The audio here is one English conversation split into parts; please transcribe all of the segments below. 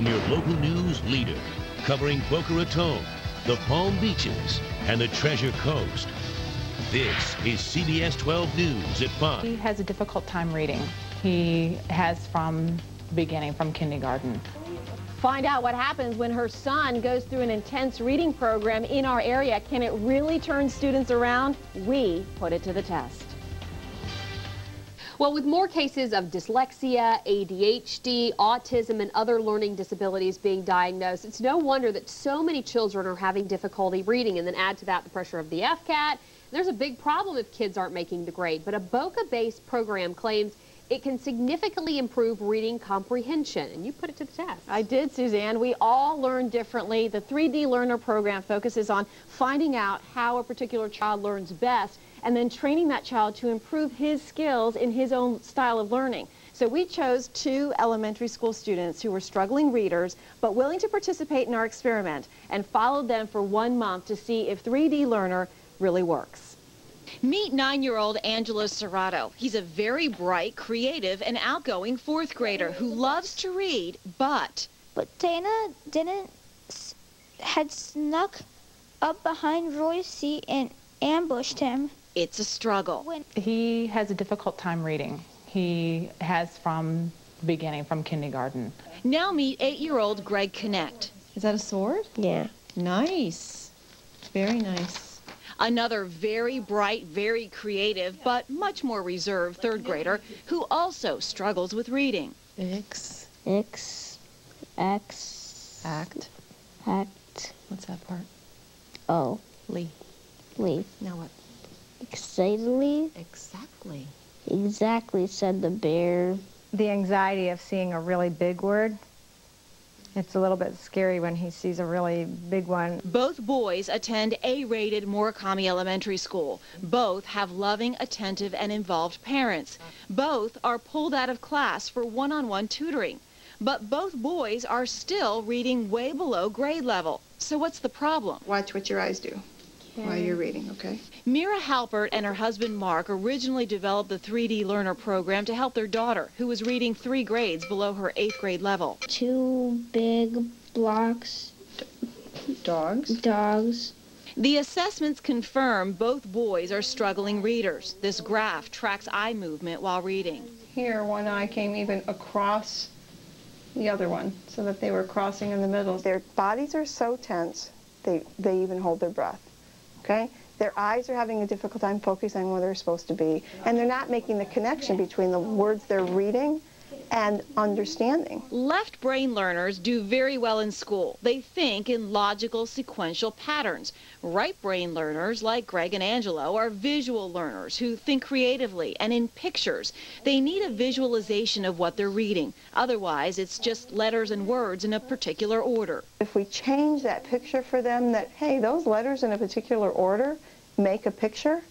from your local news leader, covering Boca Raton, the Palm Beaches, and the Treasure Coast. This is CBS 12 News at 5. He has a difficult time reading. He has from the beginning, from kindergarten. Find out what happens when her son goes through an intense reading program in our area. Can it really turn students around? We put it to the test. Well, with more cases of dyslexia, ADHD, autism, and other learning disabilities being diagnosed, it's no wonder that so many children are having difficulty reading. And then add to that the pressure of the FCAT. There's a big problem if kids aren't making the grade. But a Boca-based program claims it can significantly improve reading comprehension, and you put it to the test. I did, Suzanne. We all learn differently. The 3D Learner Program focuses on finding out how a particular child learns best and then training that child to improve his skills in his own style of learning. So we chose 2 elementary school students who were struggling readers but willing to participate in our experiment and followed them for 1 month to see if 3D Learner really works. Meet 9-year-old Angelo Serrato. He's a very bright, creative, and outgoing 4th grader who loves to read, but Dana had snuck up behind Roy's seat and ambushed him. It's a struggle. He has a difficult time reading. He has from the beginning, from kindergarten. Now meet 8-year-old Greg Connect. Is that a sword? Yeah. Nice. Very nice. Another very bright, very creative, but much more reserved 3rd grader who also struggles with reading. X. Act. What's that part? Oh. Lee. Now what? Excitedly. Exactly, said the bear. The anxiety of seeing a really big word. It's a little bit scary when he sees a really big one. Both boys attend A-rated Murakami Elementary School. Both have loving, attentive, and involved parents. Both are pulled out of class for one-on-one tutoring. But both boys are still reading way below grade level. So what's the problem? Watch what your eyes do while you're reading, okay? Mira Halpert and her husband Mark originally developed the 3D Learner Program to help their daughter, who was reading 3 grades below her 8th grade level. 2 big blocks. Dogs. The assessments confirm both boys are struggling readers. This graph tracks eye movement while reading. Here, one eye came even across the other one, so that they were crossing in the middle. Their bodies are so tense, they even hold their breath. Okay? Their eyes are having a difficult time focusing on where they're supposed to be, and they're not making the connection between the words they're reading and understanding. Left brain learners do very well in school. They think in logical, sequential patterns. Right brain learners, like Greg and Angelo, are visual learners who think creatively and in pictures. They need a visualization of what they're reading. Otherwise, it's just letters and words in a particular order. If we change that picture for them that, hey, those letters in a particular order make a picture,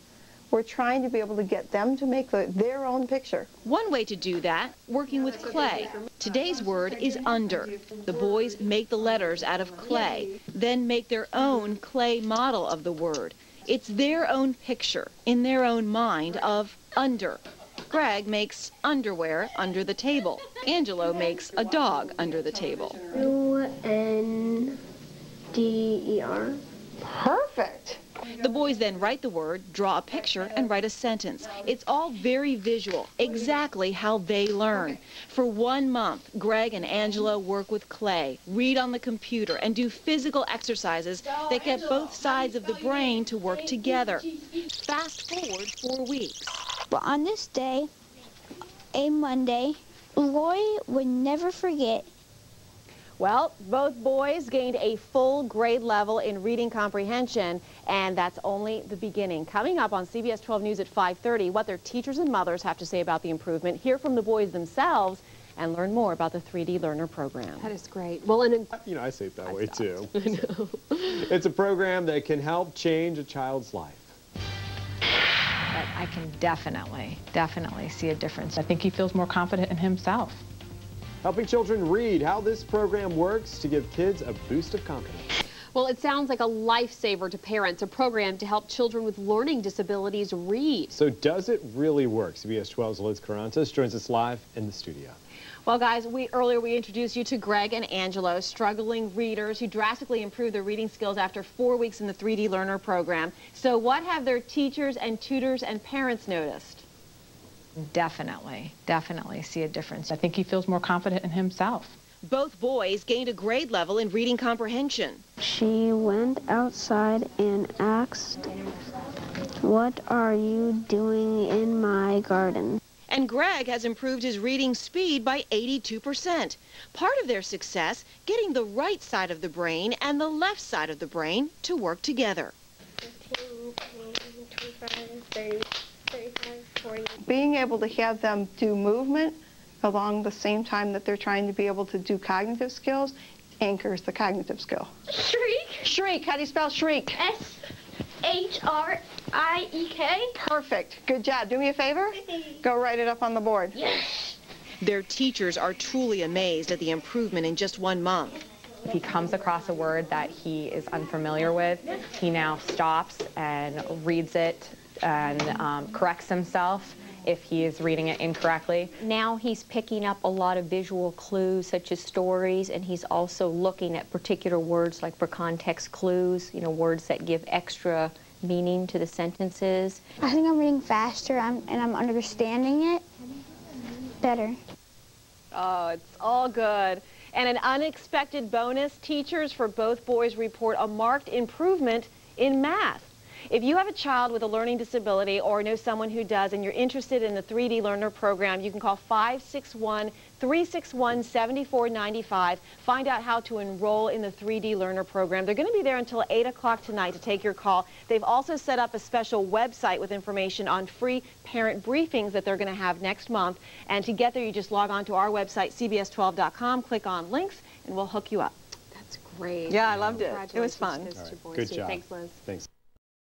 we're trying to be able to get them to make their own picture. One way to do that, working with clay. Today's word is under. The boys make the letters out of clay, then make their own clay model of the word. It's their own picture, in their own mind, of under. Greg makes underwear under the table. Angelo makes a dog under the table. U-N-D-E-R. Perfect. The boys then write the word, draw a picture, and write a sentence. It's all very visual, exactly how they learn. For 1 month, Greg and Angelo work with clay, read on the computer, and do physical exercises that get both sides of the brain to work together. Fast forward 4 weeks. But on this day, a Monday, Roy would never forget. Well, both boys gained a full grade level in reading comprehension, and that's only the beginning. Coming up on CBS 12 News at 5:30, what their teachers and mothers have to say about the improvement, hear from the boys themselves, and learn more about the 3D Learner Program. That is great. Well, and you know, I say it that way too. I know. It's a program that can help change a child's life. But I can definitely see a difference. I think he feels more confident in himself. Helping children read, how this program works to give kids a boost of confidence. Well, it sounds like a lifesaver to parents, a program to help children with learning disabilities read. So does it really work? CBS 12's Liz Carantas joins us live in the studio. Well, guys, earlier we introduced you to Greg and Angelo, struggling readers who drastically improved their reading skills after 4 weeks in the 3D Learner Program. So what have their teachers and tutors and parents noticed? Definitely see a difference. I think he feels more confident in himself. Both boys gained a grade level in reading comprehension. She went outside and asked, "What are you doing in my garden?" And Greg has improved his reading speed by 82%. Part of their success, getting the right side of the brain and the left side of the brain to work together. 15, 25, 30, 35, 40. Being able to have them do movement along the same time that they're trying to be able to do cognitive skills anchors the cognitive skill. Shriek. Shriek. How do you spell shriek? S-H-R-I-E-K. Perfect. Good job. Do me a favor. Go write it up on the board. Yes. Their teachers are truly amazed at the improvement in just 1 month. If he comes across a word that he is unfamiliar with, he now stops and reads it and corrects himself if he is reading it incorrectly. Now he's picking up a lot of visual clues such as stories, and he's also looking at particular words like for context clues, you know, words that give extra meaning to the sentences. I think I'm reading faster and I'm understanding it better. Oh, it's all good. And an unexpected bonus, teachers for both boys report a marked improvement in math. If you have a child with a learning disability or know someone who does and you're interested in the 3D Learner Program, you can call 561-361-7495. Find out how to enroll in the 3D Learner Program. They're going to be there until 8 o'clock tonight to take your call. They've also set up a special website with information on free parent briefings that they're going to have next month. And to get there, you just log on to our website, CBS12.com, click on links, and we'll hook you up. That's great. Yeah, I loved it. Congratulations It was fun. to those two boys, Good too. job. Thanks, Liz. Thanks.